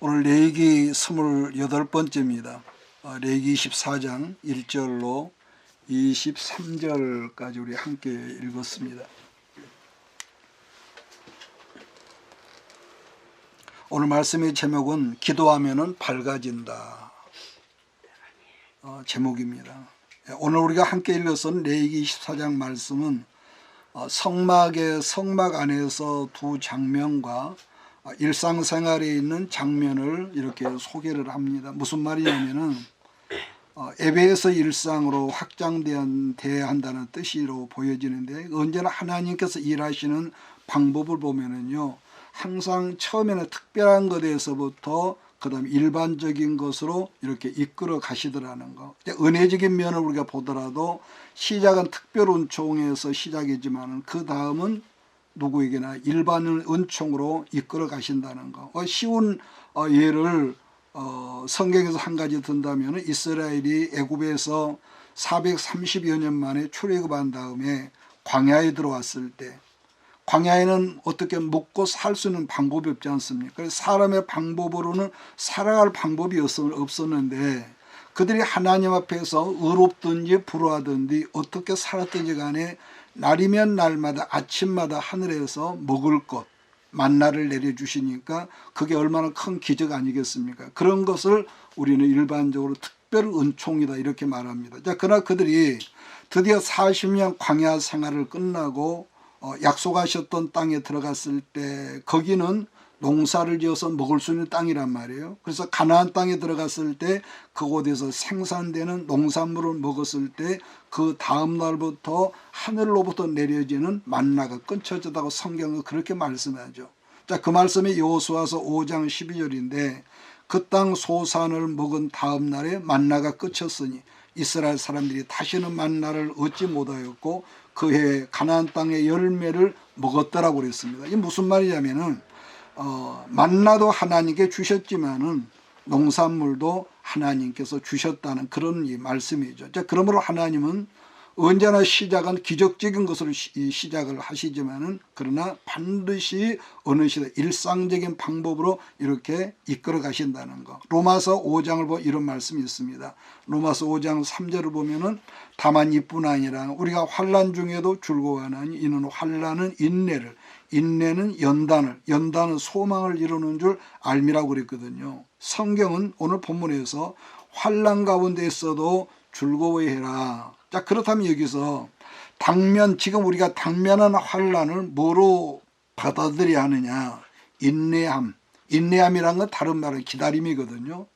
오늘 레위기 28번째입니다. 레위기 24장 1절로 23절까지 우리 함께 읽었습니다. 오늘 말씀의 제목은 기도하면은 밝아진다 제목입니다. 오늘 우리가 함께 읽었던 레위기 24장 말씀은 성막의 성막 안에서 두 장면과 일상생활에 있는 장면을 이렇게 소개를 합니다. 무슨 말이냐면은 예배에서 일상으로 확장돼야 한다는 뜻으로 보여지는데, 언제나 하나님께서 일하시는 방법을 보면은요, 항상 처음에는 특별한 것에서부터 그 다음에 일반적인 것으로 이렇게 이끌어 가시더라는 거. 은혜적인 면을 우리가 보더라도 시작은 특별 은총에서 시작이지만 그 다음은 누구에게나 일반 은총으로 이끌어 가신다는 거. 쉬운 예를 성경에서 한 가지 든다면, 이스라엘이 애굽에서 430여 년 만에 출애굽한 다음에 광야에 들어왔을 때, 광야에는 어떻게 먹고 살 수 있는 방법이 없지 않습니까? 그래서 사람의 방법으로는 살아갈 방법이 없었는데, 그들이 하나님 앞에서 의롭든지 불의하든지 어떻게 살았든지 간에 날이면 날마다 아침마다 하늘에서 먹을 것 만나를 내려주시니까 그게 얼마나 큰 기적 아니겠습니까? 그런 것을 우리는 일반적으로 특별 은총이다 이렇게 말합니다. 자, 그러나 그들이 드디어 40년 광야 생활을 끝나고 약속하셨던 땅에 들어갔을 때, 거기는 농사를 지어서 먹을 수 있는 땅이란 말이에요. 그래서 가나안 땅에 들어갔을 때 그곳에서 생산되는 농산물을 먹었을 때 그 다음 날부터 하늘로부터 내려지는 만나가 끊쳐졌다고 성경은 그렇게 말씀하죠. 자, 그 말씀이 여호수아서 5장 12절인데, 그 땅 소산을 먹은 다음 날에 만나가 끊쳤으니 이스라엘 사람들이 다시는 만나를 얻지 못하였고 그해 가나안 땅의 열매를 먹었더라고 그랬습니다. 이게 무슨 말이냐면은 만나도 하나님께 주셨지만은 농산물도 하나님께서 주셨다는 그런 말씀이죠. 자, 그러므로 하나님은 언제나 시작은 기적적인 것으로 시작을 하시지만은, 그러나 반드시 어느 시대 일상적인 방법으로 이렇게 이끌어 가신다는 거. 로마서 5장을 보면 이런 말씀이 있습니다. 로마서 5장 3절을 보면은, 다만 이뿐 아니라 우리가 환난 중에도 즐거워하나니 이는 환난은 인내를, 인내는 연단을, 연단은 소망을 이루는 줄 알미라고 그랬거든요. 성경은 오늘 본문에서 환난 가운데 있어도 즐거워해라. 자, 그렇다면 여기서 지금 우리가 당면한 환난을 뭐로 받아들여야 하느냐? 인내함이란 건 다른 말은 기다림이거든요.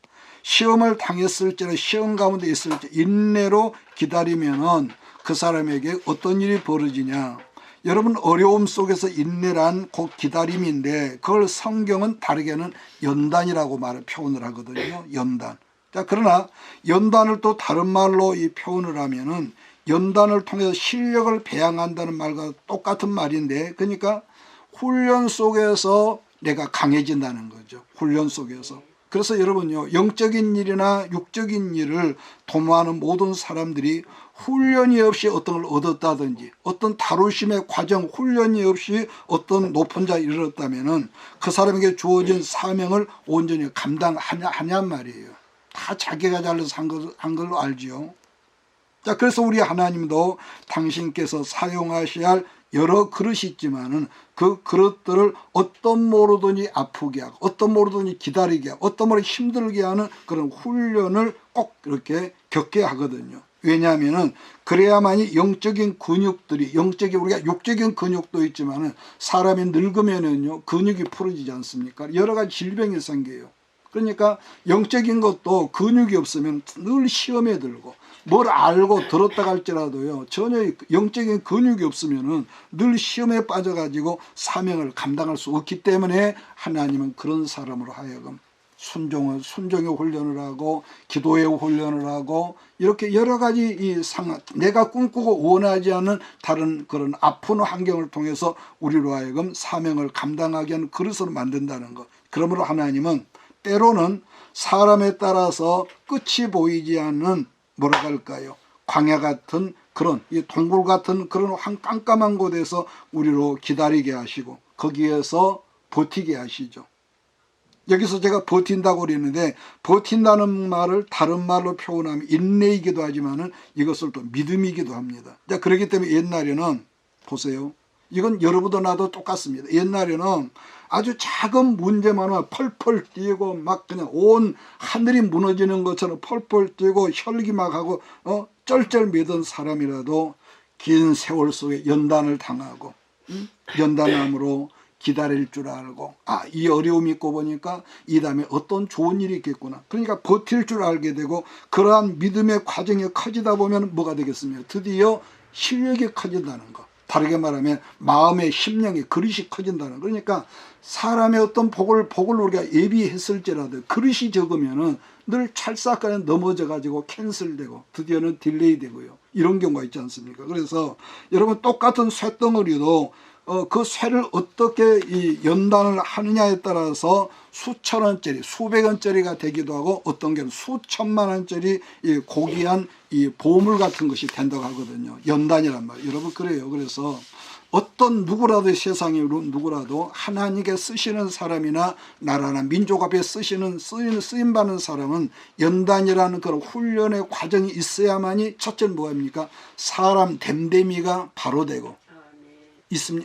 시험을 당했을지나 시험 가운데 있을지 인내로 기다리면은 그 사람에게 어떤 일이 벌어지냐? 여러분, 어려움 속에서 인내란 곧 기다림인데, 그걸 성경은 다르게는 연단이라고 표현을 하거든요. 연단. 자, 그러나 연단을 또 다른 말로 이 표현을 하면은 연단을 통해서 실력을 배양한다는 말과 똑같은 말인데, 그러니까 훈련 속에서 내가 강해진다는 거죠. 훈련 속에서. 그래서 여러분요, 영적인 일이나 육적인 일을 도모하는 모든 사람들이 훈련이 없이 어떤 걸 얻었다든지, 어떤 다루심의 과정, 훈련이 없이 어떤 높은 자에 이르렀다면은 그 사람에게 주어진 사명을 온전히 감당하냐 말이에요. 다 자기가 잘라서 한 걸로 알지요. 자, 그래서 우리 하나님도 당신께서 사용하셔야 할 여러 그릇이 있지만은 그 그릇들을 어떤 모르더니 아프게 하고, 어떤 모르더니 기다리게 하고, 어떤 모르더니 힘들게 하는 그런 훈련을 꼭 이렇게 겪게 하거든요. 왜냐하면은 그래야만이 영적인 근육들이, 우리가 육적인 근육도 있지만은 사람이 늙으면은요 근육이 풀어지지 않습니까? 여러 가지 질병이 생겨요. 그러니까 영적인 것도 근육이 없으면 늘 시험에 들고, 뭘 알고 들었다 할지라도요, 전혀 영적인 근육이 없으면은 늘 시험에 빠져가지고 사명을 감당할 수 없기 때문에 하나님은 그런 사람으로 하여금 순종의 훈련을 하고, 기도의 훈련을 하고, 이렇게 여러 가지 내가 꿈꾸고 원하지 않는 다른 그런 아픈 환경을 통해서 우리로 하여금 사명을 감당하게 하는 그릇으로 만든다는 것. 그러므로 하나님은 때로는 사람에 따라서 끝이 보이지 않는, 뭐라고 할까요? 광야 같은 그런, 이 동굴 같은 그런 깜깜한 곳에서 우리로 기다리게 하시고 거기에서 버티게 하시죠. 여기서 제가 버틴다고 그랬는데 버틴다는 말을 다른 말로 표현하면 인내이기도 하지만은 이것을 또 믿음이기도 합니다. 자, 그렇기 때문에 옛날에는 보세요. 이건 여러분도 나도 똑같습니다. 옛날에는 아주 작은 문제만 하면 펄펄 뛰고 막 그냥 온 하늘이 무너지는 것처럼 펄펄 뛰고 혈기 막 하고 쩔쩔매던 사람이라도 긴 세월 속에 연단을 당하고 연단함으로 기다릴 줄 알고 이 어려움이 있고 보니까 이 다음에 어떤 좋은 일이 있겠구나. 그러니까 버틸 줄 알게 되고 그러한 믿음의 과정이 커지다 보면 뭐가 되겠습니까? 드디어 실력이 커진다는 거. 다르게 말하면 마음의 심령의 그릇이 커진다는 거. 그러니까 사람의 어떤 복을 우리가 예비했을지라도 그릇이 적으면은 늘 찰싹하게 넘어져 가지고 캔슬되고 드디어는 딜레이 되고요. 이런 경우가 있지 않습니까? 그래서 여러분 똑같은 쇳덩어리도 그 쇠를 어떻게 이 연단을 하느냐에 따라서 수천 원짜리, 수백 원짜리가 되기도 하고 어떤 경우는 수천만 원짜리 이 고귀한 이 보물 같은 것이 된다고 하거든요. 연단이란 말이에요. 여러분 그래요. 그래서 어떤 누구라도 세상에 누구라도 하나님께 쓰시는 사람이나 나라나 민족 앞에 쓰임 받는 사람은 연단이라는 그런 훈련의 과정이 있어야만이 첫째는 뭐입니까? 사람 됨됨이가 바로 되고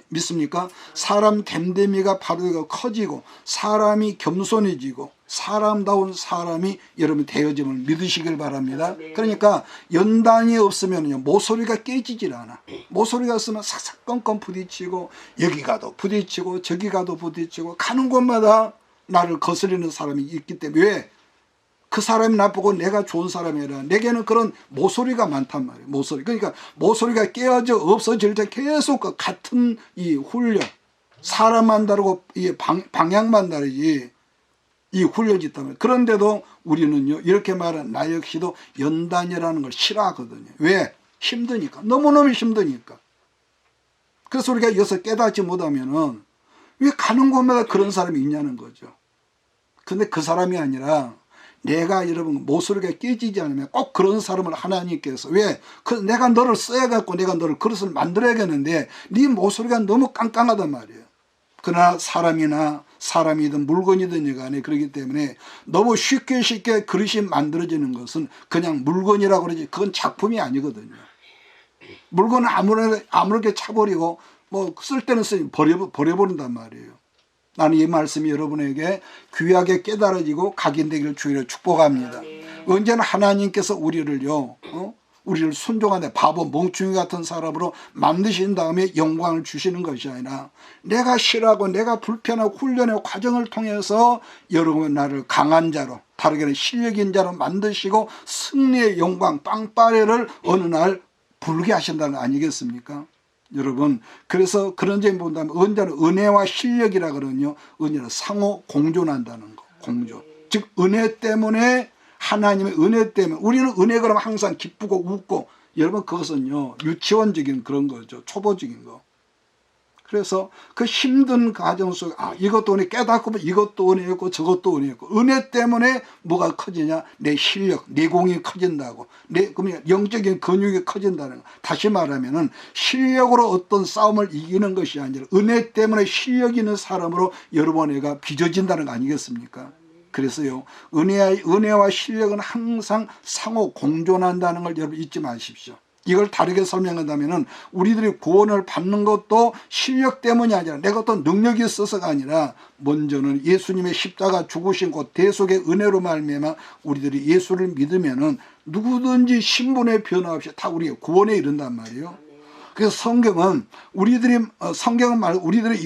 믿습니까? 사람 됨됨이가 바로 커지고 사람이 겸손해지고 사람다운 사람이 여러분 되어짐을 믿으시길 바랍니다. 그러니까 연단이 없으면요 모서리가 깨지질 않아. 모서리가 없으면 삭삭건건 부딪히고 여기 가도 부딪히고 저기 가도 부딪히고 가는 곳마다 나를 거스르는 사람이 있기 때문에 왜? 그 사람이 나쁘고 내가 좋은 사람이 아니라 내게는 그런 모서리가 많단 말이에요. 모서리. 그러니까 모서리가 깨어져 없어질 때 계속 그 같은 이 훈련, 사람만 다르고 이 방향만 다르지 이 훈련이 있다면 그런데도 우리는요 이렇게 말하는 나 역시도 연단이라는 걸 싫어하거든요. 왜? 힘드니까. 너무너무 힘드니까. 그래서 우리가 여기서 깨닫지 못하면은 왜 가는 곳마다 그런 사람이 있냐는 거죠. 근데 그 사람이 아니라 내가 여러분 모서리가 깨지지 않으면 꼭 그런 사람을 하나님께서 왜? 내가 너를 써야겠고 내가 너를 그릇을 만들어야겠는데 네 모서리가 너무 깡깡하단 말이에요. 그러나 사람이든 물건이든 간에 그렇기 때문에 너무 쉽게 그릇이 만들어지는 것은 그냥 물건이라고 그러지 그건 작품이 아니거든요. 물건은 아무렇게 차버리고 뭐 쓸 때는 버려버린단 말이에요. 나는 이 말씀이 여러분에게 귀하게 깨달아지고 각인되기를 주의로 축복합니다. 언제나 하나님께서 우리를요, 우리를 순종하는 바보 멍충이 같은 사람으로 만드신 다음에 영광을 주시는 것이 아니라 내가 싫어하고 내가 불편하고 훈련의 과정을 통해서 여러분 나를 강한 자로 다르게는 실력인 자로 만드시고 승리의 영광 빵빠레를 어느 날 부르게 하신다는 거 아니겠습니까? 여러분 그래서 그런 점을 본다면 언제나 은혜와 실력이라 그러는요 은혜는 상호 공존한다는 거. 공존. 즉 은혜 때문에 하나님의 은혜 때문에 우리는 은혜 그러면 항상 기쁘고 웃고 여러분 그것은요 유치원적인 그런 거죠. 초보적인 거. 그래서 그 힘든 과정 속에 이것도 은혜 깨닫고 이것도 은혜였고 저것도 은혜였고 은혜 때문에 뭐가 커지냐 내 실력 내공이 커진다고 그러면 영적인 근육이 커진다는 거. 다시 말하면은 실력으로 어떤 싸움을 이기는 것이 아니라 은혜 때문에 실력 있는 사람으로 여러분에게 빚어진다는 거 아니겠습니까? 그래서요 은혜와 실력은 항상 상호 공존한다는 걸 여러분 잊지 마십시오. 이걸 다르게 설명한다면은 우리들이 구원을 받는 것도 실력 때문이 아니라 내가 어떤 능력이 있어서가 아니라 먼저는 예수님의 십자가 죽으신 곳 대속의 은혜로 말미암아 우리들이 예수를 믿으면은 누구든지 신분의 변화 없이 다 우리의 구원에 이른단 말이에요. 그래서 성경은 우리들이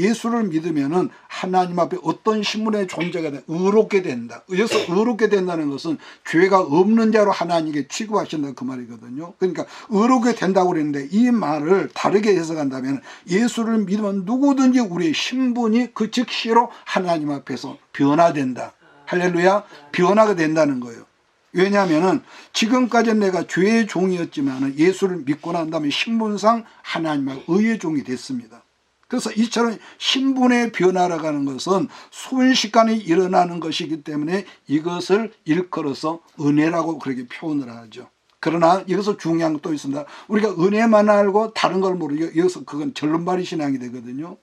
예수를 믿으면은 하나님 앞에 어떤 신분의 존재가 돼 의롭게 된다. 여기서 의롭게 된다는 것은 죄가 없는 자로 하나님께 취급하신다 그 말이거든요. 그러니까 의롭게 된다고 그랬는데 이 말을 다르게 해석한다면 예수를 믿으면 누구든지 우리의 신분이 그 즉시로 하나님 앞에서 변화된다. 할렐루야. 변화가 된다는 거예요. 왜냐하면 지금까지는 내가 죄의 종이었지만 예수를 믿고 난 다음에 신분상 하나님의 의의 종이 됐습니다. 그래서 이처럼 신분의 변화라고 하는 것은 순식간에 일어나는 것이기 때문에 이것을 일컬어서 은혜라고 그렇게 표현을 하죠. 그러나 여기서 중요한 것도 있습니다. 우리가 은혜만 알고 다른 걸 모르고 여기서 그건 절름발이 신앙이 되거든요.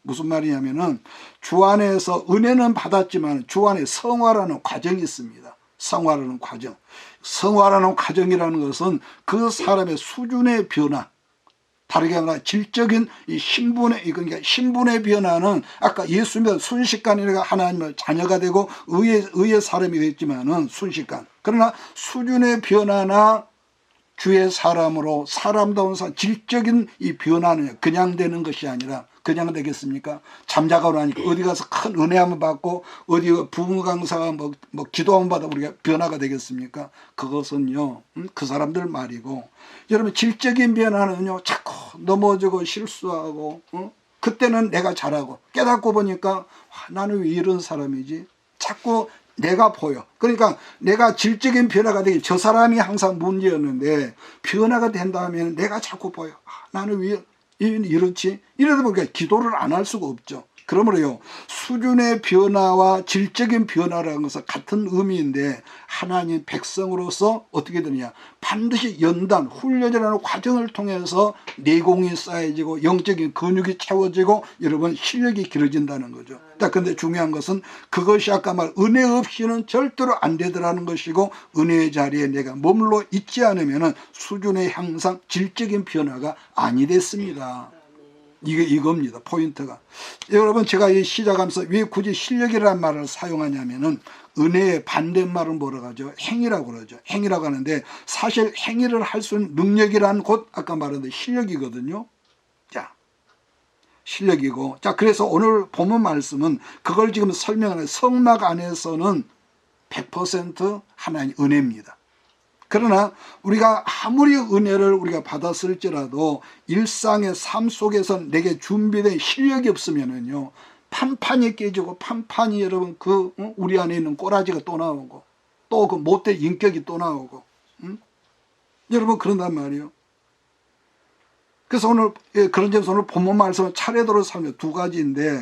무슨 말이냐면은 주 안에서 은혜는 받았지만 주 안에 성화라는 과정이 있습니다. 성화라는 과정. 성화라는 과정이라는 것은 그 사람의 수준의 변화, 다르게 말하면 질적인 이 그러니까 신분의 변화는 아까 예수님은 순식간에 하나님의 자녀가 되고 의의 사람이 됐지만은 순식간. 그러나 수준의 변화나 주의 사람으로 사람다운 질적인 이 변화는 그냥 되는 것이 아니라 그냥 되겠습니까? 잠자고 나니까 어디 가서 큰 은혜 한번 받고 어디 부흥 강사가 뭐 기도 한번 받아 우리가 변화가 되겠습니까? 그것은요 그 사람들 말이고, 여러분 질적인 변화는요 자꾸 넘어지고 실수하고 그때는 내가 잘하고 깨닫고 보니까 나는 왜 이런 사람이지? 자꾸 내가 보여. 그러니까 내가 질적인 변화가 되기, 저 사람이 항상 문제였는데 변화가 된다면 내가 자꾸 보여. 나는 왜 이렇지? 이러다 보니까 기도를 안 할 수가 없죠. 그러므로요 수준의 변화와 질적인 변화라는 것은 같은 의미인데 하나님 백성으로서 어떻게 되느냐, 반드시 연단 훈련이라는 과정을 통해서 내공이 쌓여지고 영적인 근육이 채워지고 여러분 실력이 길어진다는 거죠. 그런데 중요한 것은 그것이 아까 말 은혜 없이는 절대로 안 되더라는 것이고, 은혜의 자리에 내가 머물러 있지 않으면 수준의 향상 질적인 변화가 아니 됐습니다. 이겁니다. 포인트가. 여러분 제가 이 시작하면서 왜 굳이 실력이라는 말을 사용하냐면은 은혜의 반대말은 뭐라고 하죠? 행위라고 그러죠. 행위라고 하는데 사실 행위를 할 수 있는 능력이란 곧 아까 말한 실력이거든요. 자, 실력이고. 자, 그래서 오늘 본문 말씀은 그걸 지금 설명하는 성막 안에서는 100% 하나님 은혜입니다. 그러나 우리가 아무리 은혜를 우리가 받았을지라도 일상의 삶 속에서 내게 준비된 실력이 없으면은요 판판이 깨지고 판판이 여러분 우리 안에 있는 꼬라지가 또 나오고 또 그 못된 인격이 또 나오고 여러분 그런단 말이에요. 그래서 오늘 그런 점에서 오늘 본문 말씀은 차례대로 살면 두 가지인데,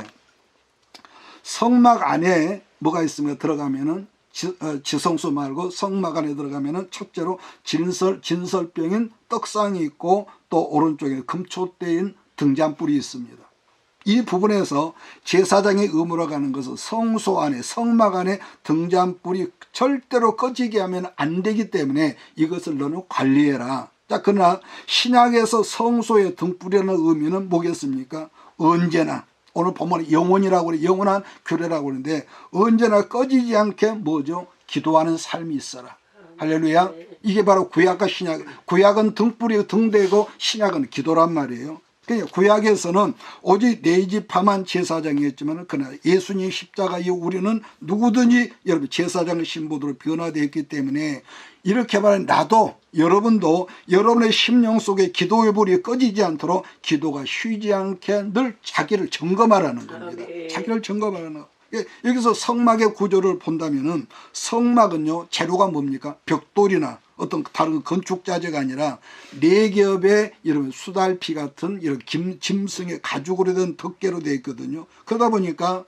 성막 안에 뭐가 있습니까? 들어가면은 지성소 말고 성막 안에 들어가면은 첫째로 진설병인 떡상이 있고 또 오른쪽에 금초대인 등잔불이 있습니다. 이 부분에서 제사장의 의무로 가는 것은 성소 안에 성막 안에 등잔불이 절대로 꺼지게 하면 안 되기 때문에 이것을 너는 관리해라. 자, 그러나 신약에서 성소의 등불이라는 의미는 뭐겠습니까? 언제나, 오늘 보면 영원이라고 그래, 영원한 규례라고 그러는데 언제나 꺼지지 않게 뭐죠? 기도하는 삶이 있어라. 할렐루야. 이게 바로 구약과 신약. 구약은 등불이 등대고 신약은 기도란 말이에요. 그러니까 구약에서는 오직 네지파만 제사장이었지만 그러나 예수님 십자가 이후 우리는 누구든지 여러분 제사장 신부로 변화되어 있기 때문에 이렇게 말하면 나도 여러분도 여러분의 심령 속에 기도의 불이 꺼지지 않도록 기도가 쉬지 않게 늘 자기를 점검하라는 겁니다. 자기를 점검하라는 거. 여기서 성막의 구조를 본다면은 성막은요 재료가 뭡니까? 벽돌이나 어떤 다른 건축 자재가 아니라 네 겹의 여러분 수달피 같은 이런 짐승의 가죽으로 된 덮개로 되어 있거든요. 그러다 보니까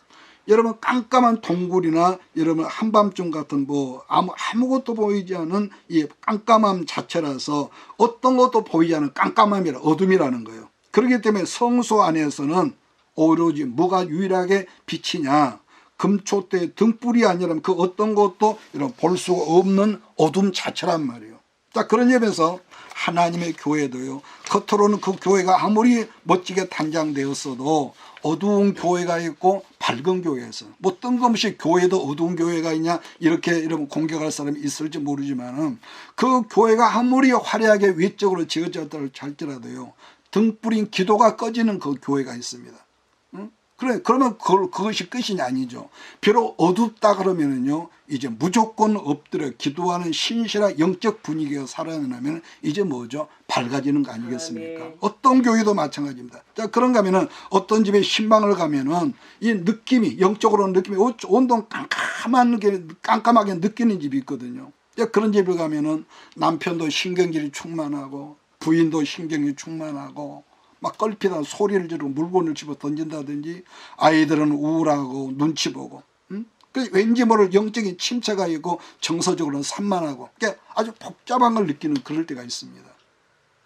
여러분 깜깜한 동굴이나 여러분 한밤중 같은 뭐 아무것도 보이지 않은 이 깜깜함 자체라서 어떤 것도 보이지 않은 깜깜함이라 어둠이라는 거예요. 그렇기 때문에 성소 안에서는 오로지 뭐가 유일하게 빛이냐, 금초대 등불이 아니라면 그 어떤 것도 이런 볼 수가 없는 어둠 자체란 말이에요. 자, 그런 점에서 하나님의 교회도요 겉으로는 그 교회가 아무리 멋지게 단장되었어도 어두운 교회가 있고 밝은 교회가 있어요. 뭐 뜬금없이 교회도 어두운 교회가 있냐 이렇게 여러분 공격할 사람이 있을지 모르지만은 그 교회가 아무리 화려하게 외적으로 지어졌다 할지라도요 등불인 기도가 꺼지는 그 교회가 있습니다. 그러면 그것이 끝이 아니죠. 비록 어둡다 그러면은요 이제 무조건 엎드려 기도하는 신실한 영적 분위기가 살아나면 이제 뭐죠? 밝아지는 거 아니겠습니까? 네. 어떤 교회도 마찬가지입니다. 자, 그런가 하면은 어떤 집에 신방을 가면은 이 느낌이 영적으로 느낌이 온통 깜깜하게 느끼는 집이 있거든요. 자, 그런 집에 가면은 남편도 신경질이 충만하고 부인도 신경이 충만하고 막 껄피다 소리를 지르고 물건을 집어 던진다든지 아이들은 우울하고 눈치 보고 왠지 모를 영적인 침체가 있고 정서적으로는 산만하고 그러니까 아주 복잡한 걸 느끼는 그럴 때가 있습니다.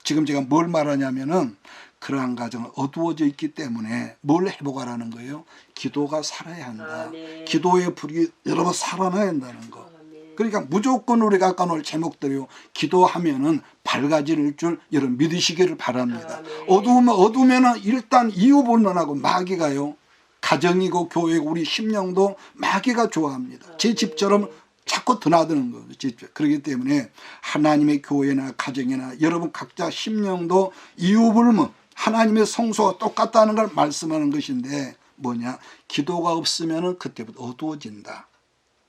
지금 제가 뭘 말하냐면은 그러한 가정은 어두워져 있기 때문에 뭘 회복하라는 거예요? 기도가 살아야 한다. 기도의 불이 여러분 살아나야 한다는 거. 그러니까 무조건 우리가 아까 오늘 제목대로 기도하면은 밝아질 줄 여러분 믿으시기를 바랍니다. 어두우면 일단 이유불문하고 마귀가요. 가정이고 교회고 우리 심령도 마귀가 좋아합니다. 제 집처럼 자꾸 드나드는 거죠. 그렇기 때문에 하나님의 교회나 가정이나 여러분 각자 심령도 이유불문 하나님의 성소가 똑같다는 걸 말씀하는 것인데 뭐냐? 기도가 없으면 그때부터 어두워진다.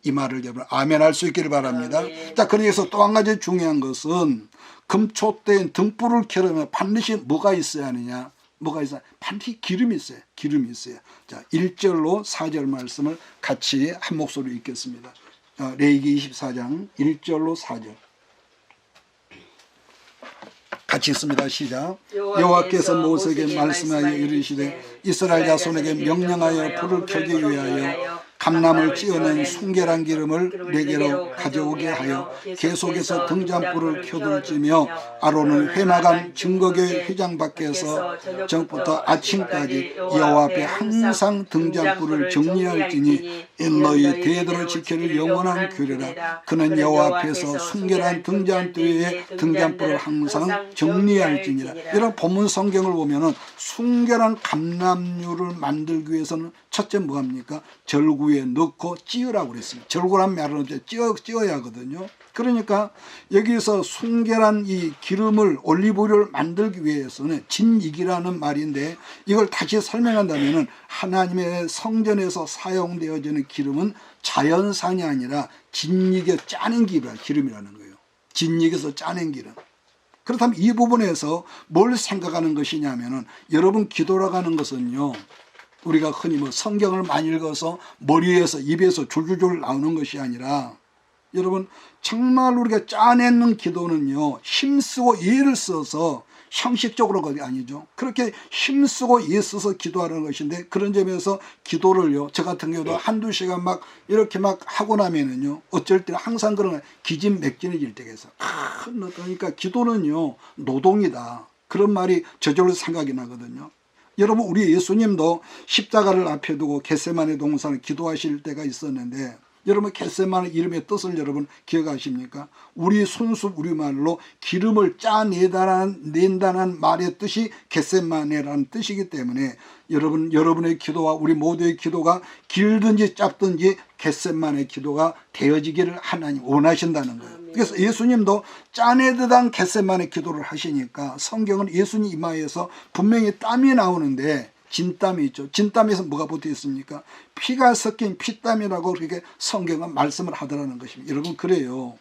이 말을 여러분 아멘 할 수 있기를 바랍니다. 자, 그래서 또 한 가지 중요한 것은 금초대에 등불을 켜려면 반드시 뭐가 있어야 하느냐? 뭐가 있어야? 반드시 기름이 있어요. 기름이 있어요. 자, 1절로 4절 말씀을 같이 한 목소리로 읽겠습니다. 레위기 24장 1절로 4절 같이 있습니다. 시작. 여호와께서 모세에게 말씀하여 이르시되 이스라엘 자손에게 명령하여 불을 켜기 위하여 감람을 찌어낸 순결한 기름을 내게로 가져오게 하여 계속해서 등잔불을 켜둘지며 아론은 회막안 증거교회 회장 밖에서 저녁부터 아침까지 여호와 앞에 항상 등잔불을 정리할지니 너희 대대로 지켜를 영원한 규례라. 그는 여호와 앞에서 순결한 등잔불을 항상 정리할지니라. 이런 본문 성경을 보면은 순결한 감람류를 만들기 위해서는 첫째 뭐합니까? 절구에 넣고 찌으라고 그랬습니다. 절구란 말은 찌어야 하거든요. 그러니까 여기서 순결한 이 기름을 올리브유를 만들기 위해서는 진익이라는 말인데 이걸 다시 설명한다면 하나님의 성전에서 사용되어지는 기름은 자연산이 아니라 진익에 짜낸 기름이라는 거예요. 진익에서 짜낸 기름. 그렇다면 이 부분에서 뭘 생각하는 것이냐면은 여러분 기도라고 하는 것은요. 우리가 흔히 뭐 성경을 많이 읽어서 머리에서 입에서 줄줄줄 나오는 것이 아니라 여러분 정말 우리가 짜내는 기도는요. 힘쓰고 예를 써서 형식적으로 그게 아니죠. 그렇게 힘쓰고 예 써서 기도하는 것인데 그런 점에서 기도를요. 저 같은 경우도 한두 시간 막 이렇게 막 하고 나면은요. 어쩔 때는 항상 그런 기진맥진해질 때가 있어요. 그러니까 기도는요. 노동이다. 그런 말이 저절로 생각이 나거든요. 여러분 우리 예수님도 십자가를 앞에 두고 겟세마네 동산을 기도하실 때가 있었는데 여러분 겟세마네 이름의 뜻을 여러분 기억하십니까? 우리 순수 우리말로 기름을 짜낸다는 말의 뜻이 겟세마네라는 뜻이기 때문에 여러분의 기도와 우리 모두의 기도가 길든지 짧든지 겟세마네 기도가 되어지기를 하나님 원하신다는 거예요. 그래서 예수님도 짜내듯한 겟세마네 기도를 하시니까 성경은 예수님 이마에서 분명히 땀이 나오는데 진땀이 있죠. 진땀에서 뭐가 붙어 있습니까? 피가 섞인 피땀이라고 그렇게 성경은 말씀을 하더라는 것입니다. 여러분 그래요.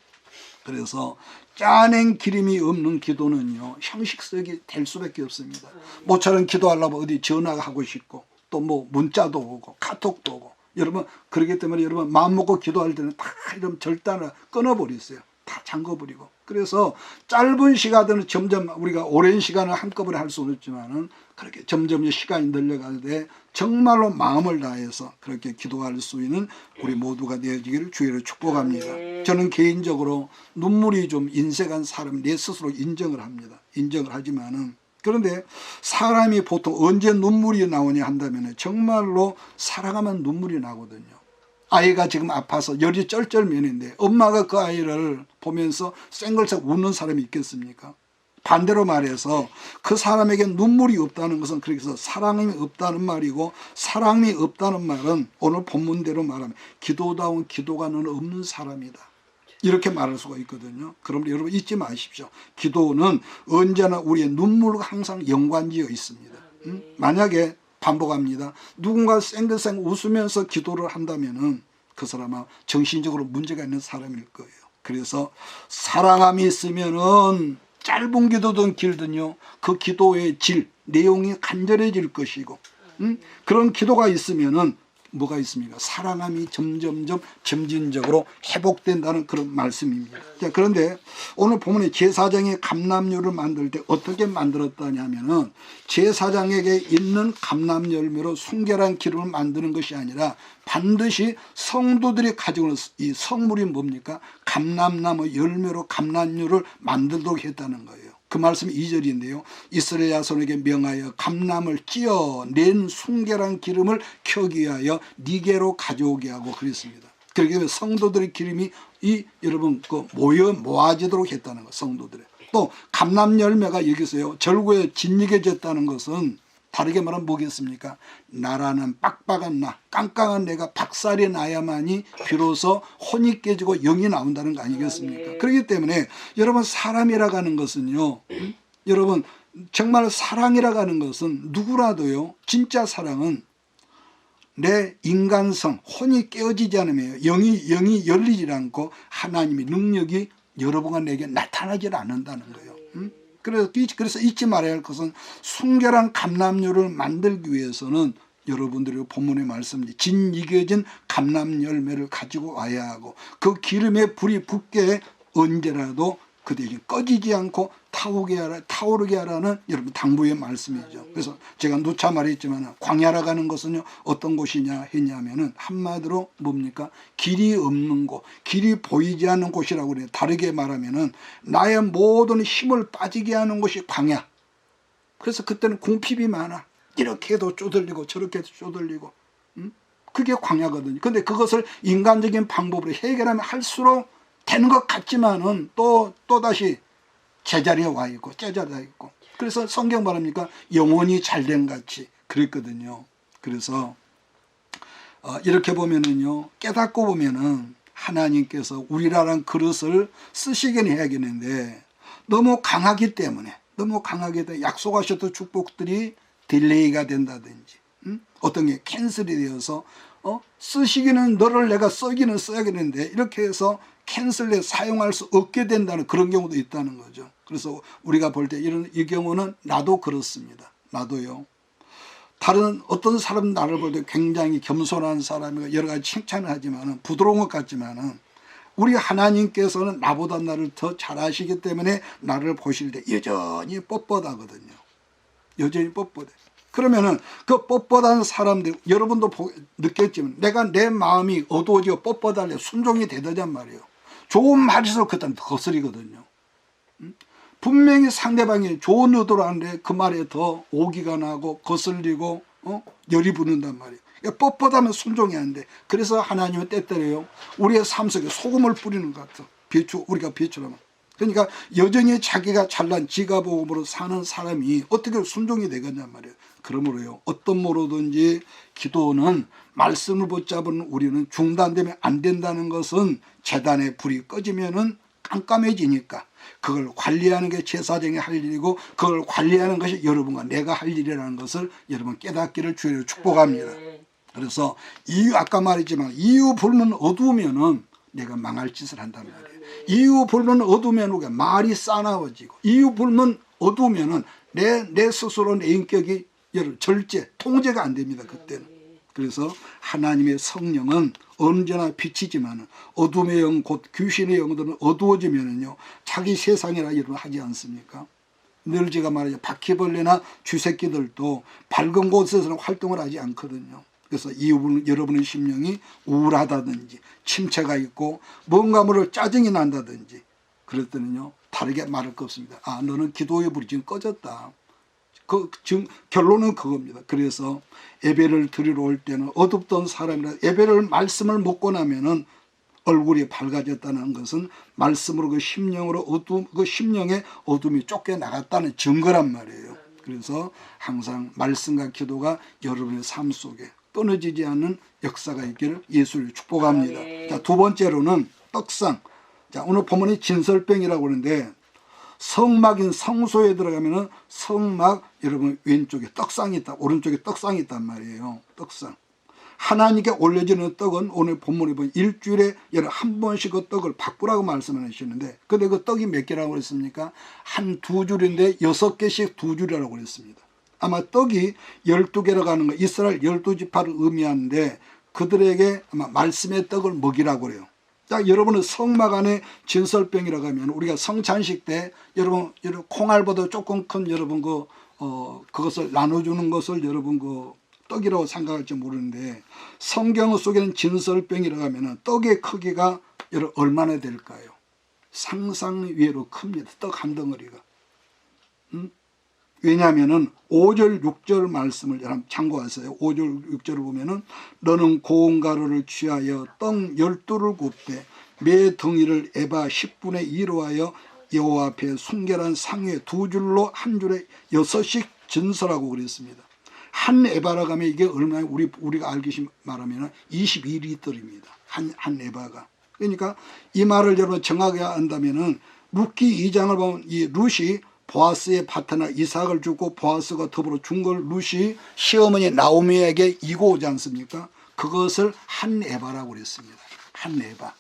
그래서 짜낸 기름이 없는 기도는요. 형식적이 될 수밖에 없습니다. 모처럼 기도하려면 어디 전화하고 싶고 또 뭐 문자도 오고 카톡도 오고 여러분 그렇기 때문에 여러분 마음 먹고 기도할 때는 다 이런 절단을 끊어버렸어요. 다 잠궈버리고. 그래서 짧은 시간은 점점 우리가 오랜 시간을 한꺼번에 할 수는 없지만은 그렇게 점점 시간이 늘려가는데 정말로 마음을 다해서 그렇게 기도할 수 있는 우리 모두가 되어지기를 주의로 축복합니다. 저는 개인적으로 눈물이 좀 인색한 사람 내 스스로 인정을 합니다. 인정을 하지만은 그런데 사람이 보통 언제 눈물이 나오냐 한다면 정말로 사랑하면 눈물이 나거든요. 아이가 지금 아파서 열이 쩔쩔매는데 엄마가 그 아이를 보면서 쌩글쌩 웃는 사람이 있겠습니까? 반대로 말해서 그 사람에게 눈물이 없다는 것은 그래서 사랑이 없다는 말이고 사랑이 없다는 말은 오늘 본문대로 말하면 기도다운 기도가 너는 없는 사람이다. 이렇게 말할 수가 있거든요. 그러면 여러분 잊지 마십시오. 기도는 언제나 우리의 눈물과 항상 연관지어 있습니다. 만약에 반복합니다. 누군가 쌩글쌩 웃으면서 기도를 한다면은 그 사람은 정신적으로 문제가 있는 사람일 거예요. 그래서 사랑함이 있으면은 짧은 기도든 길든요. 그 기도의 질, 내용이 간절해질 것이고 그런 기도가 있으면은 뭐가 있습니까? 사랑함이 점진적으로 회복된다는 그런 말씀입니다. 자, 그런데 오늘 본문의 제사장의 감람류를 만들 때 어떻게 만들었다냐면은 제사장에게 있는 감람 열매로 순결한 기름을 만드는 것이 아니라 반드시 성도들이 가지고 있는 이 성물이 뭡니까? 감람나무 열매로 감람류를 만들도록 했다는 거예요. 그 말씀 2절인데요. 이스라엘 자손에게 명하여 감람을 찧어 낸 순결한 기름을 켜기 위하여 니게로 가져오게 하고 그랬습니다. 그렇게 성도들의 기름이 여러분 모아지도록 했다는 거. 성도들의. 또 감람 열매가 여기서요. 절구에 짓이겨졌다는 것은 다르게 말하면 뭐겠습니까? 나라는 빡빡한 깡깡한 내가 박살이 나야만이 비로소 혼이 깨지고 영이 나온다는 거 아니겠습니까? 그렇기 때문에 여러분 사람이라고 하는 것은요. 여러분 정말 사랑이라고 하는 것은 누구라도요. 진짜 사랑은 내 인간성 혼이 깨어지지 않으면 영이 열리지 않고 하나님의 능력이 여러분과 내게 나타나지 않는다는 거예요. 그래서 잊지 말아야 할 것은 순결한 감람류를 만들기 위해서는 여러분들이 본문의 말씀이 진이겨진 감람 열매를 가지고 와야 하고 그 기름에 불이 붙게 언제라도 그들이 꺼지지 않고 타오르게 하라는 여러분 당부의 말씀이죠. 그래서 제가 누차 말했지만 광야라 가는 것은요 어떤 곳이냐 했냐면은 한마디로 뭡니까? 길이 없는 곳, 길이 보이지 않는 곳이라고 그래요. 다르게 말하면은 나의 모든 힘을 빠지게 하는 곳이 광야. 그래서 그때는 궁핍이 많아. 이렇게 해도 쪼들리고 저렇게 해도 쪼들리고 그게 광야거든요. 근데 그것을 인간적인 방법으로 해결하면 할수록 되는 것 같지만은 또다시 제자리에 와 있고 제자리에 있고 그래서 성경 말합니까? 영혼이 잘된 같이 그랬거든요. 그래서 이렇게 보면은요 깨닫고 보면은 하나님께서 우리라는 그릇을 쓰시긴 해야겠는데 너무 강하기 때문에 약속하셨던 축복들이 딜레이가 된다든지 어떤 게 캔슬이 되어서 쓰시기는 너를 내가 쓰기는 써야겠는데 이렇게 해서 캔슬에 사용할 수 없게 된다는 그런 경우도 있다는 거죠. 그래서 우리가 볼 때 이 경우는 나도 그렇습니다. 나도요. 다른 어떤 사람 나를 볼 때 굉장히 겸손한 사람이고 여러 가지 칭찬을 하지만은 부드러운 것 같지만은 우리 하나님께서는 나보다 나를 더 잘 아시기 때문에 나를 보실 때 여전히 뻣뻣하거든요. 여전히 뻣뻣해. 그러면은 그 뻣뻣한 사람들 여러분도 느꼈지만 내가 내 마음이 어두워지고 뻣뻣하려 순종이 되더란 말이에요. 좋은 말일수록 그때는 거슬리거든요. 분명히 상대방이 좋은 의도로 하는데 그 말에 더 오기가 나고 거슬리고 열이 붙는단 말이에요. 그러니까 뻣뻣하면 순종이 안 돼. 그래서 하나님은 때때로요 우리의 삶 속에 소금을 뿌리는 것 같아. 우리가 비추라면. 그러니까 여전히 자기가 잘난 지가복음으로 사는 사람이 어떻게 순종이 되겠냔 말이에요. 그러므로요 어떤 모로든지 기도는 말씀을 붙잡은 우리는 중단되면 안 된다는 것은 제단의 불이 꺼지면은 깜깜해지니까 그걸 관리하는 게 제사장이 할 일이고 그걸 관리하는 것이 여러분과 내가 할 일이라는 것을 여러분 깨닫기를 주여 축복합니다. 그래서 아까 말했지만 이유 불문 어두우면은 내가 망할 짓을 한단 말이에요. 이유 불문 어두우면 우리가 말이 싸나워지고 이유 불문 어두우면은 내 스스로 내 인격이 절제 통제가 안 됩니다. 그때는. 그래서 하나님의 성령은 언제나 빛이지만 어둠의 영 곧 귀신의 영들은 어두워지면은요 자기 세상이라 여러분 하지 않습니까? 늘 제가 말하죠. 바퀴벌레나 쥐새끼들도 밝은 곳에서는 활동을 하지 않거든요. 그래서 여러분의 심령이 우울하다든지 침체가 있고 뭔가 모를 짜증이 난다든지 그랬더니요 다르게 말할 거 없습니다. 너는 기도의 불이 지금 꺼졌다. 결론은 그겁니다. 그래서 예배를 드리러 올 때는 어둡던 사람이라 예배를 말씀을 먹고 나면은 얼굴이 밝아졌다는 것은 말씀으로 그 심령으로 그 심령의 어둠이 쫓겨나갔다는 증거란 말이에요. 그래서 항상 말씀과 기도가 여러분의 삶 속에 끊어지지 않는 역사가 있기를 예수를 축복합니다. 자, 두 번째로는 떡상. 자, 오늘 본문이 진설병이라고 하는데 성막인 성소에 들어가면은 성막 여러분 왼쪽에 떡상이 있다, 오른쪽에 떡상이 있단 말이에요. 떡상. 하나님께 올려지는 떡은 오늘 본문에 보면 일주일에 한 번씩 그 떡을 바꾸라고 말씀하셨는데, 근데 그 떡이 몇 개라고 그랬습니까? 한 두 줄인데 6개씩 두 줄이라고 그랬습니다. 아마 떡이 12개라고 하는 거 이스라엘 12지파를 의미하는데 그들에게 아마 말씀의 떡을 먹이라고 그래요. 자, 여러분은 성막 안에 진설병이라고 하면 우리가 성찬식 때 여러분 콩알보다 조금 큰 여러분 그것을 나눠주는 것을 여러분 떡이라고 생각할지 모르는데 성경 속에는 진설병이라고 하면 떡의 크기가 여러분 얼마나 될까요? 상상 외로 큽니다. 떡 한 덩어리가. 왜냐하면은 5절 6절 말씀을 여러분 참고하세요. 5절 6절을 보면은 너는 고운 가루를 취하여 떡 12를 굽되 매 덩이를 에바 10분의 2로 하여 여호와 앞에 순결한 상에 두 줄로 한 줄에 6씩 전설하고 그랬습니다. 한 에바라고 하면 이게 얼마나 우리가 알기시 말하면 22리터입니다. 한 에바가. 그러니까 이 말을 여러분 정확하게 안다면은 룻기 2장을 보면 이 룻이 보아스의 파트너 이삭을 주고 보아스가 더불어 준 걸 룻이 시어머니 나오미에게 이고 오지 않습니까? 그것을 한 에바라고 그랬습니다. 한 에바.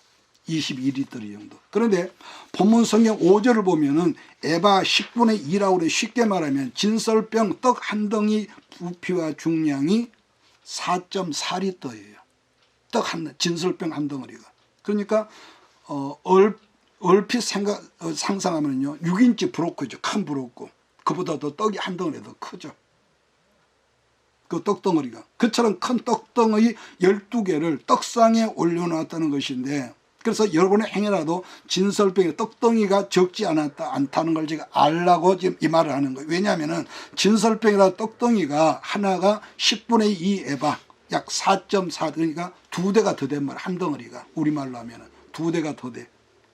22리터 정도. 그런데 본문 성경 5절을 보면은 에바 10분의 2라고 그래. 쉽게 말하면 진설병 떡 한 덩이 부피와 중량이 4.4리터예요. 떡 한 진설병 한 덩어리가. 그러니까 얼핏 상상하면요 6인치 브로커죠. 큰 브로커. 그보다 더 떡이 한 덩어리 더 크죠. 그 떡덩어리가. 그처럼 큰 떡덩어리 12개를 떡상에 올려놨다는 것인데, 그래서 여러분의 행여라도 진설병의 떡덩이가 적지 않다는 걸 제가 알라고 지금 이 말을 하는 거예요. 왜냐하면은 진설병이라 떡덩이가 하나가 10분의 2 에바, 약 4.4, 그러니까 2대가 더 된 말, 한 덩어리가. 우리말로 하면은 2대가 더 돼.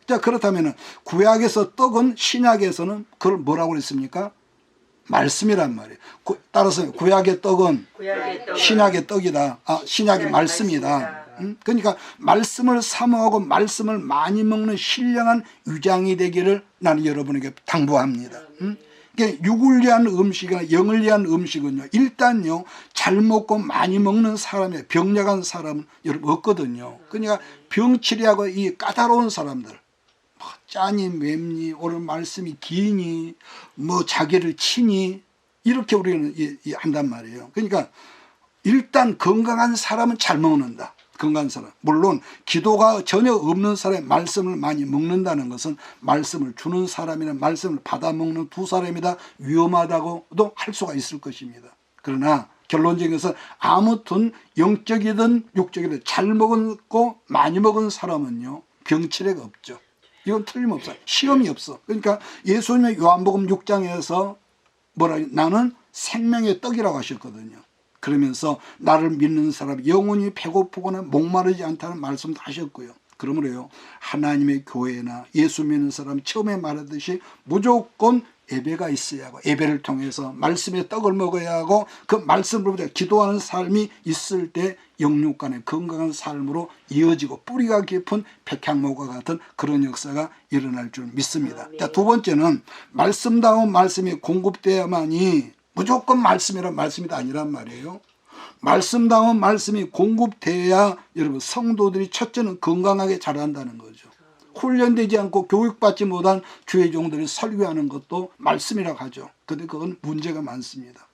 자, 그렇다면은 구약에서 떡은 신약에서는 그걸 뭐라고 그랬습니까? 말씀이란 말이에요. 따라서 구약의 떡은 신약의 떡이다. 신약의 말씀이다. 그러니까 말씀을 사모하고 말씀을 많이 먹는 신령한 위장이 되기를 나는 여러분에게 당부합니다. 그러니까 육을 위한 음식이나 영을 위한 음식은요, 일단요 잘 먹고 많이 먹는 사람이, 병약한 사람은 여러분 없거든요. 그러니까 병치레하고 이 까다로운 사람들, 짜니 맵니 오늘 말씀이 기니 뭐 자기를 치니 이렇게 우리는 한단 말이에요. 그러니까 일단 건강한 사람은 잘 먹는다. 건강한 사람. 물론 기도가 전혀 없는 사람이 말씀을 많이 먹는다는 것은 말씀을 주는 사람이나 말씀을 받아 먹는 두 사람이다 위험하다고도 할 수가 있을 것입니다. 그러나 결론적인 것은 아무튼 영적이든 육적이든 잘 먹고 많이 먹은 사람은요 병치레가 없죠. 이건 틀림없어요. 시험이 없어. 그러니까 예수님의 요한복음 6장에서 나는 생명의 떡이라고 하셨거든요. 그러면서 나를 믿는 사람 영원히 배고프거나 목마르지 않다는 말씀도 하셨고요. 그러므로요 하나님의 교회나 예수 믿는 사람 처음에 말하듯이 무조건 예배가 있어야 하고, 예배를 통해서 말씀의 떡을 먹어야 하고, 그 말씀으로부터 기도하는 삶이 있을 때 영육 간의 건강한 삶으로 이어지고 뿌리가 깊은 백향목과 같은 그런 역사가 일어날 줄 믿습니다. 자, 두 번째는 말씀다운 말씀이 공급돼야만이, 무조건 말씀이란 말씀이 아니란 말이에요. 말씀다운 말씀이 공급돼야 여러분 성도들이 첫째는 건강하게 자란다는 거죠. 훈련되지 않고 교육받지 못한 주의 종들이 설교하는 것도 말씀이라고 하죠. 그런데 그건 문제가 많습니다.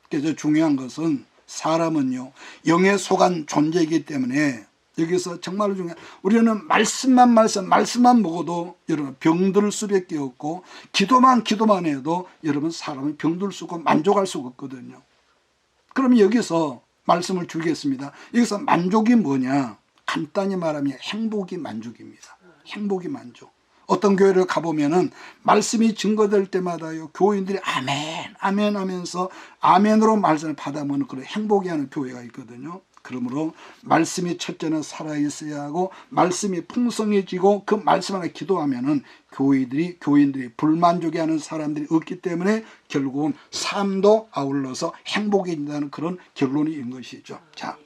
그래서 중요한 것은 사람은요 영에 속한 존재이기 때문에 여기서 정말로 중요한, 우리는 말씀만 먹어도 여러분 병들 수밖에 없고, 기도만 해도 여러분 사람은 병들 수 없고 만족할 수가 없거든요. 그럼 여기서 말씀을 주겠습니다. 여기서 만족이 뭐냐? 간단히 말하면 행복이 만족입니다. 행복이 만족. 어떤 교회를 가보면은 말씀이 증거될 때마다요 교인들이 아멘 아멘 하면서 아멘으로 말씀을 받아먹는 그런 행복이 하는 교회가 있거든요. 그러므로 말씀이 첫째는 살아있어야 하고, 말씀이 풍성해지고 그 말씀 안에 기도하면은 교인들이 불만족해 하는 사람들이 없기 때문에 결국은 삶도 아울러서 행복해진다는 그런 결론이 있는 것이죠. 자,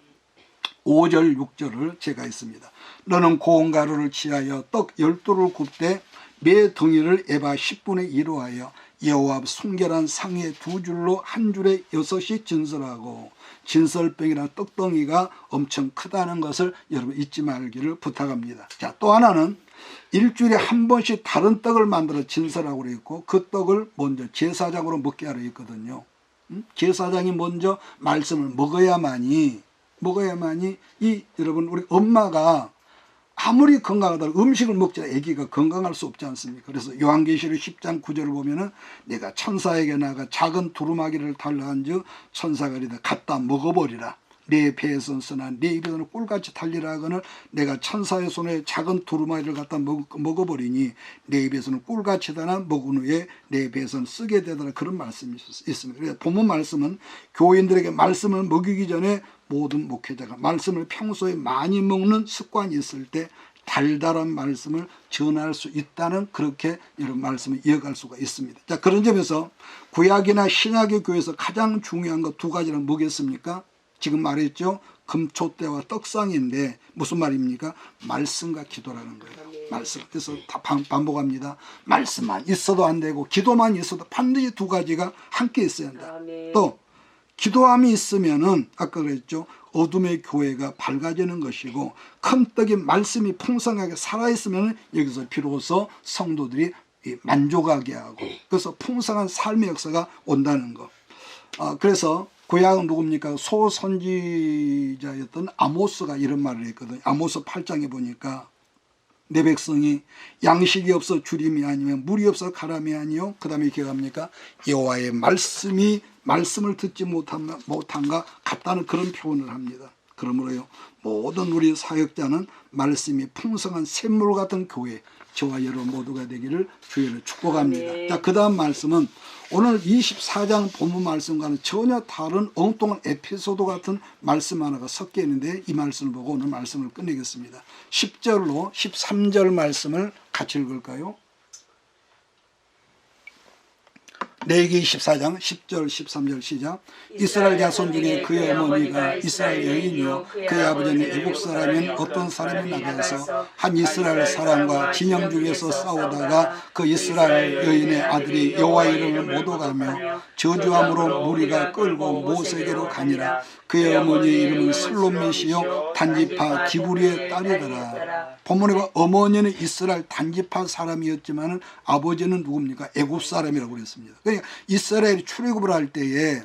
5절 6절을 제가 있습니다. 너는 고운 가루를 취하여 떡 12를 굽되 매 덩이를 에바 10분의 2로 하여 여호와 앞 순결한 상에 두 줄로 한 줄에 6이 진설하고, 진설병이나 떡덩이가 엄청 크다는 것을 여러분 잊지 말기를 부탁합니다. 자, 또 하나는 일주일에 한 번씩 다른 떡을 만들어 진설하고 있고, 그 떡을 먼저 제사장으로 먹게 하려 있거든요. 제사장이 먼저 말씀을 먹어야만이 여러분 우리 엄마가 아무리 건강하다고 음식을 먹자 아기가 건강할 수 없지 않습니까? 그래서 요한계시록 10장 9절을 보면은 내가 천사에게 나가 작은 두루마기를 달라한즉 천사가 이르되 갖다 먹어버리라. 내 배에서는 쓰나 내 입에서는 꿀같이 달리라거늘 내가 천사의 손에 작은 두루마리를 갖다 먹어버리니 내 입에서는 꿀같이 다나 먹은 후에 내 배에서는 쓰게 되더라. 그런 말씀이 있습니다. 그래서 본문 말씀은 교인들에게 말씀을 먹이기 전에 모든 목회자가 말씀을 평소에 많이 먹는 습관이 있을 때 달달한 말씀을 전할 수 있다는, 그렇게 이런 말씀을 이어갈 수가 있습니다. 자, 그런 점에서 구약이나 신약의 교회에서 가장 중요한 거 두 가지는 뭐겠습니까? 지금 말했죠. 금초대와 떡상인데 무슨 말입니까? 말씀과 기도라는 거예요. 말씀. 그래서 다 반복합니다. 말씀만 있어도 안 되고 기도만 있어도 반드시 두 가지가 함께 있어야 한다. 또 기도함이 있으면은 아까 그랬죠. 어둠의 교회가 밝아지는 것이고 큰 떡이 말씀이 풍성하게 살아있으면 여기서 비로소 성도들이 만족하게 하고 그래서 풍성한 삶의 역사가 온다는 것. 그래서 구약은 누굽니까? 소선지자였던 아모스가 이런 말을 했거든요. 아모스 8장에 보니까 내 백성이 양식이 없어 주림이 아니면 물이 없어 가람이 아니요. 그 다음에 기억합니까? 여호와의 말씀을 듣지 못한가 같다는 그런 표현을 합니다. 그러므로요, 모든 우리 사역자는 말씀이 풍성한 샘물 같은 교회, 저와 여러분 모두가 되기를 주의를 축복합니다. 자, 그 다음 말씀은 오늘 24장 본문 말씀과는 전혀 다른 엉뚱한 에피소드 같은 말씀 하나가 섞여 있는데 이 말씀을 보고 오늘 말씀을 끝내겠습니다. 10절로 13절 말씀을 같이 읽을까요? 레위기 14장 10절 13절 시작. 이스라엘 자손 중에 그의 어머니가 이스라엘 여인이요 그의 아버지는 애국 사람인 어떤 사람이 나가서 한 이스라엘 사람과 진영 중에서 싸우다가 그 이스라엘 여인의 아들이 여호와 이름을 못 오가며 저주함으로 무리가 끌고 모세에게로 가니라. 그의 어머니의 이름은 슬로밋이요 단지파 디브리의 딸이더라. 본문에 보면 어머니는 이스라엘 단지파 사람이었지만 아버지는 누굽니까? 애굽 사람이라고 그랬습니다. 그러니까 이스라엘이 출애굽을 할 때에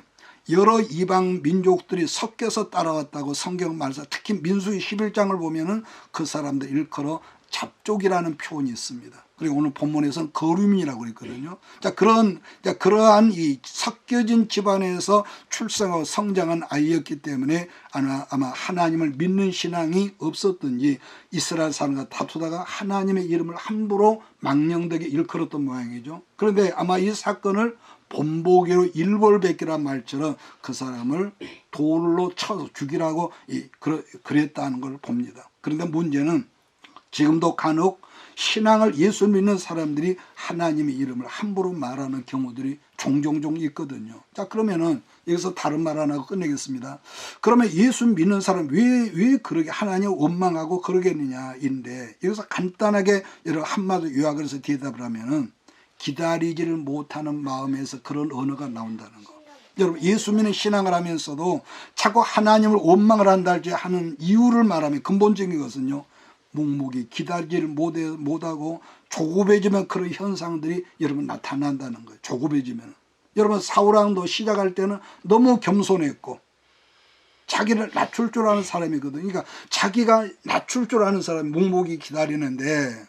여러 이방 민족들이 섞여서 따라왔다고 성경 말씀, 특히 민수기 11장을 보면은 그 사람들 일컬어 잡족이라는 표현이 있습니다. 그리고 오늘 본문에서는 거류민이라고 그랬거든요. 자, 그러한 이 섞여진 집안에서 출생하고 성장한 아이였기 때문에 아마 하나님을 믿는 신앙이 없었든지 이스라엘 사람과 다투다가 하나님의 이름을 함부로 망령되게 일컬었던 모양이죠. 그런데 아마 이 사건을 본보기로 일벌백기란 말처럼 그 사람을 돌로 쳐서 죽이라고 그랬다는 걸 봅니다. 그런데 문제는 지금도 간혹 신앙을 예수 믿는 사람들이 하나님의 이름을 함부로 말하는 경우들이 종종 있거든요. 자, 그러면은 여기서 다른 말 안 하고 끝내겠습니다. 그러면 예수 믿는 사람 왜 그렇게 하나님을 원망하고 그러겠느냐인데 여기서 간단하게 여러분 한마디 요약을 해서 대답을 하면은 기다리지를 못하는 마음에서 그런 언어가 나온다는 거. 여러분 예수 믿는 신앙을 하면서도 자꾸 하나님을 원망을 한다 할지 하는 이유를 말하면 근본적인 것은요. 묵묵히 기다리지를 못하고 조급해지면 그런 현상들이 여러분 나타난다는 거예요. 조급해지면. 여러분 사울왕도 시작할 때는 너무 겸손했고 자기를 낮출 줄 아는 사람이거든요. 그러니까 자기가 낮출 줄 아는 사람이 묵묵히 기다리는데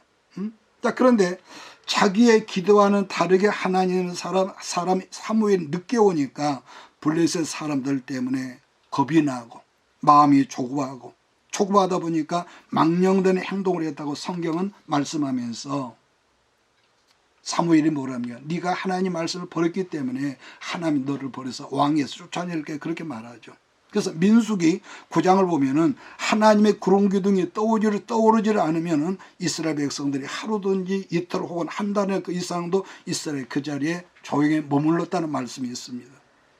자, 그런데 자기의 기도와는 다르게 하나님의 사람이 사무엘이 늦게 오니까 블레셋 사람들 때문에 겁이 나고 마음이 초급하다 보니까 망령된 행동을 했다고 성경은 말씀하면서 사무엘이 뭐랍니까? 네가 하나님 말씀을 버렸기 때문에 하나님이 너를 버려서 왕에서 쫓아낼게 그렇게 말하죠. 그래서 민수기 9장을 보면은 하나님의 구름 기둥이 떠오르지를 않으면은 이스라엘 백성들이 하루든지 이틀 혹은 한 달의 그 이상도 이스라엘 그 자리에 조용히 머물렀다는 말씀이 있습니다.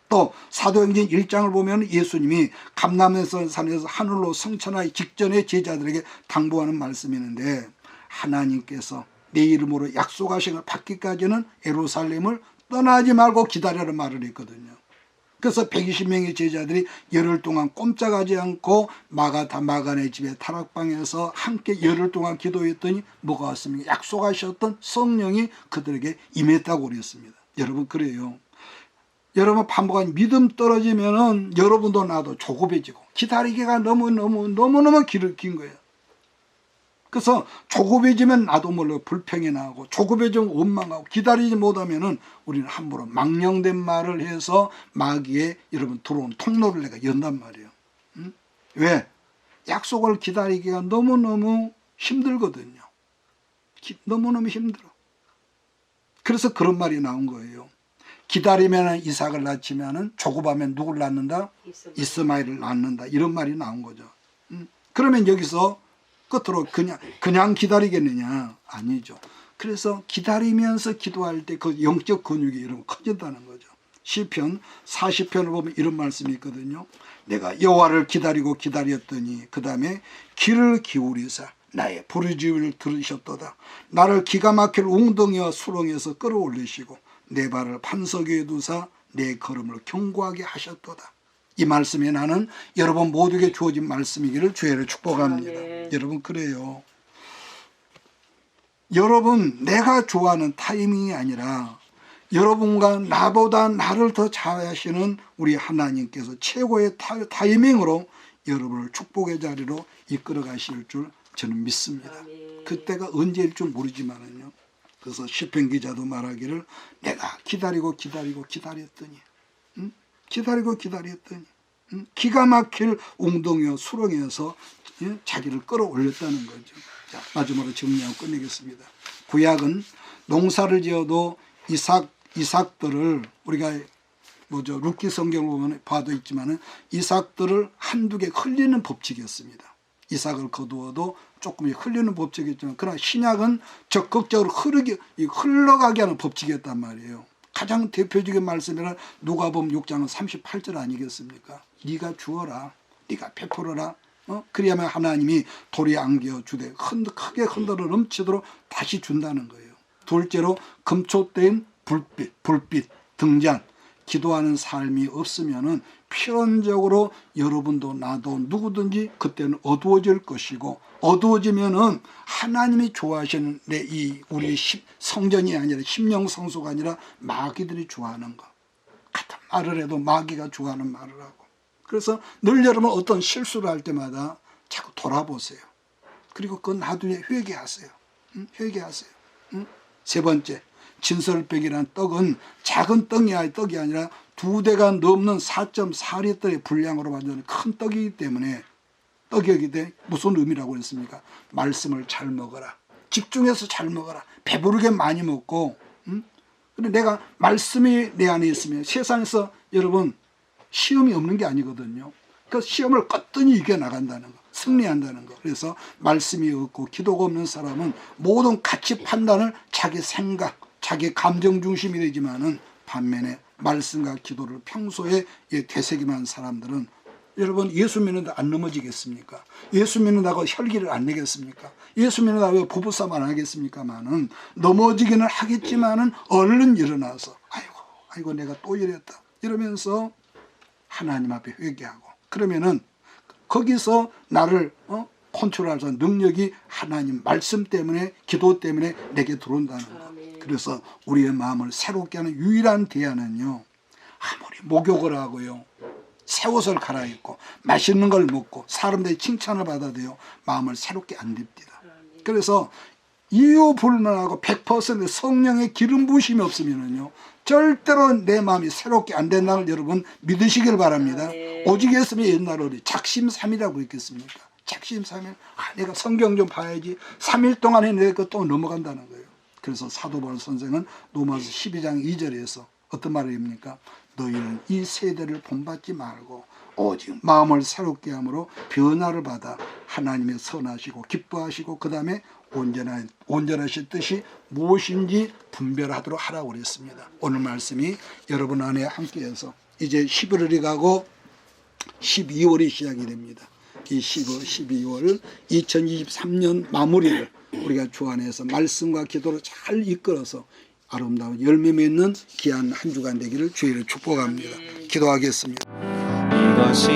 또 사도행전 1장을 보면 예수님이 감람산 산에서 하늘로 승천하기 직전에 제자들에게 당부하는 말씀이 있는데 하나님께서 내 이름으로 약속하신 걸 받기까지는 예루살렘을 떠나지 말고 기다려라는 말을 했거든요. 그래서 120명의 제자들이 열흘 동안 꼼짝하지 않고 마가네 집에 타락방에서 함께 열흘 동안 기도했더니 뭐가 왔습니까? 약속하셨던 성령이 그들에게 임했다고 그랬습니다. 여러분 그래요. 여러분 반복한 믿음 떨어지면은 여러분도 나도 조급해지고 기다리기가 너무너무 긴 거예요. 그래서 조급해지면 나도 몰라 불평이 나고 조급해지면 원망하고 기다리지 못하면은 우리는 함부로 망령된 말을 해서 마귀에 여러분 들어온 통로를 내가 연단 말이에요. 왜? 약속을 기다리기가 너무너무 힘들거든요. 너무너무 힘들어. 그래서 그런 말이 나온 거예요. 기다리면 이삭을 낳지면 조급하면 누굴 낳는다? 이스마엘을 낳는다. 이런 말이 나온 거죠. 그러면 여기서 끝으로 그냥 기다리겠느냐? 아니죠. 그래서 기다리면서 기도할 때 그 영적 근육이 여러분 커진다는 거죠. 시편 40편을 보면 이런 말씀이 있거든요. 내가 여호와를 기다리고 기다렸더니 그 다음에 귀를 기울이사 나의 부르짖음을 들으셨도다. 나를 기가 막힐 웅덩이와 수렁에서 끌어올리시고 내 발을 반석 위에 두사 내 걸음을 견고하게 하셨도다. 이 말씀에 나는 여러분 모두에게 주어진 말씀이기를 주의를 축복합니다. 네. 여러분 그래요. 여러분 내가 좋아하는 타이밍이 아니라 여러분과 나보다 나를 더 잘하시는 우리 하나님께서 최고의 타이밍으로 여러분을 축복의 자리로 이끌어 가실 줄 저는 믿습니다. 그때가 언제일 줄 모르지만은요. 그래서 시편 기자도 말하기를 내가 기다리고 기다렸더니 기다리고 기다렸더니 기가 막힐 웅덩이와 수렁에서 자기를 끌어올렸다는 거죠. 자, 마지막으로 정리하고 끝내겠습니다. 구약은 농사를 지어도 이삭들을 우리가 룻기 성경을 보면 봐도 있지만은 이삭들을 한두 개 흘리는 법칙이었습니다. 이삭을 거두어도 조금 흘리는 법칙이었지만 그러나 신약은 적극적으로 흘러가게 하는 법칙이었단 말이에요. 가장 대표적인 말씀이란 누가복음 6장 38절 아니겠습니까? 네가 주어라, 네가 베풀어라. 그래야만 하나님이 돌이 안겨 주되 크게 흔들어 넘치도록 다시 준다는 거예요. 둘째로 금초대인 불빛 등잔. 기도하는 삶이 없으면은 필연적으로 여러분도 나도 누구든지 그때는 어두워질 것이고 어두워지면은 하나님이 좋아하시는 우리 성전이 아니라 심령 성소가 아니라 마귀들이 좋아하는 것 같은 말을 해도 마귀가 좋아하는 말을 하고 그래서 늘 여러분 어떤 실수를 할 때마다 자꾸 돌아보세요. 그리고 그 나중에 회개하세요. 회개하세요. 세 번째 진설백이라는 떡은 작은 떡이 아니라 2대가 넘는 4.4리터의 분량으로 만드는 큰 떡이기 때문에 떡이기 때문에 무슨 의미라고 했습니까? 말씀을 잘 먹어라. 집중해서 잘 먹어라. 배부르게 많이 먹고 근데 내가 말씀이 내 안에 있으면 세상에서 여러분 시험이 없는 게 아니거든요. 그 시험을 껐더니 이겨나간다는 거. 승리한다는 거. 그래서 말씀이 없고 기도가 없는 사람은 모든 가치 판단을 자기 생각 자기 감정 중심이 되지만은 반면에 말씀과 기도를 평소에 되새김한 사람들은 여러분 예수 믿는다 안 넘어지겠습니까? 예수 믿는다고 혈기를 안 내겠습니까? 예수 믿는다고 부부싸움 안 하겠습니까만은 넘어지기는 하겠지만은 얼른 일어나서 아이고 내가 또 이랬다 이러면서 하나님 앞에 회개하고 그러면은 거기서 나를 컨트롤할 수 있는 능력이 하나님 말씀 때문에 기도 때문에 내게 들어온다는 거. 그래서 우리의 마음을 새롭게 하는 유일한 대안은요. 아무리 목욕을 하고요. 새 옷을 갈아입고 맛있는 걸 먹고 사람들의 칭찬을 받아도요. 마음을 새롭게 안 됩니다. 그래서 이유 불문하고 100% 성령의 기름 부으심이 없으면요. 절대로 내 마음이 새롭게 안 된다는 걸 여러분 믿으시길 바랍니다. 오직 했으면 옛날 우리 작심삼일이라고 했겠습니까? 작심삼일. 내가 성경 좀 봐야지. 3일 동안에 내가 또 넘어간다는 거예요. 그래서 사도 바울 선생은 로마서 12장 2절에서 어떤 말을 합니까? 너희는 이 세대를 본받지 말고 오직 마음을 새롭게 함으로 변화를 받아 하나님의 선하시고 기뻐하시고 그 다음에 온전하실 뜻이 무엇인지 분별하도록 하라고 그랬습니다. 오늘 말씀이 여러분 안에 함께해서 이제 11월이 가고 12월이 시작이 됩니다. 이 12월 2023년 마무리를 우리가 주 안에서 말씀과 기도로 잘 이끌어서 아름다운 열매 맺는 귀한 한 주간 되기를 주의를 축복합니다. 기도하겠습니다. 이것이